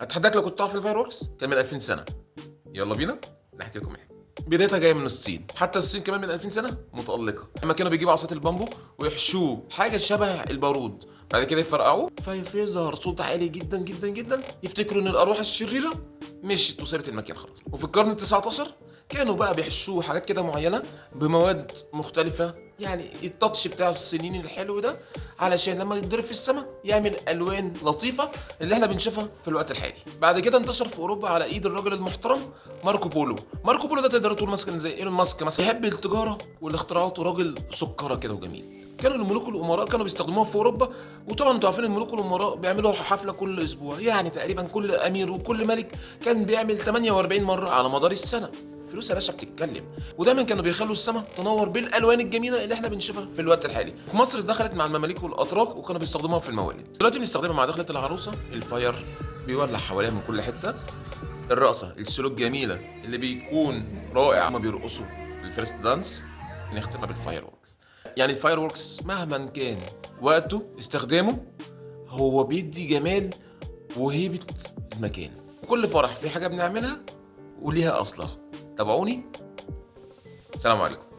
اتحداك لو كنت تعرف الفاير ووركس كان من 2000 سنه. يلا بينا نحكي لكم الحكايه. بدايتها جايه من الصين، حتى الصين كمان من 2000 سنه متالقه، لما كانوا بيجيبوا عصايه البامبو ويحشوه حاجه شبه البارود، بعد كده يفرقعوه فيظهر صوت عالي جدا جدا جدا، يفتكروا ان الارواح الشريره مشيت وسابت المكان خلاص. وفي القرن ال 19 كانوا بقى بيحشوه حاجات كده معينه بمواد مختلفه، يعني التاتش بتاع السنين الحلو ده، علشان لما يتضرب في السماء يعمل الوان لطيفه اللي احنا بنشوفها في الوقت الحالي. بعد كده انتشر في اوروبا على ايد الراجل المحترم ماركو بولو. ماركو بولو ده تقدر تقول مثلا زي ايلون ماسك مثلا، يحب التجاره والاختراعات وراجل سكره كده وجميل. كانوا الملوك والامراء كانوا بيستخدموها في اوروبا، وطبعا انتوا عارفين الملوك والامراء بيعملوا حفله كل اسبوع، يعني تقريبا كل امير وكل ملك كان بيعمل 48 مره على مدار السنه. فلوس يا باشا بتتكلم. ودايما كانوا بيخلوا السماء تنور بالالوان الجميله اللي احنا بنشوفها في الوقت الحالي. في مصر دخلت مع المماليك والاتراك وكانوا بيستخدموها في الموالد. دلوقتي بنستخدمها مع دخله العروسه، الفاير بيولع حواليها من كل حته. الرقصه السلوك الجميله اللي بيكون رائع، هما بيرقصوا في الفيرست دانس. بنختمها بالفاير ووركس. يعني الفاير ووركس مهما كان وقته استخدامه، هو بيدي جمال وهيبه المكان. كل فرح في حاجه بنعملها وليها اصلها. تابعوني. السلام عليكم.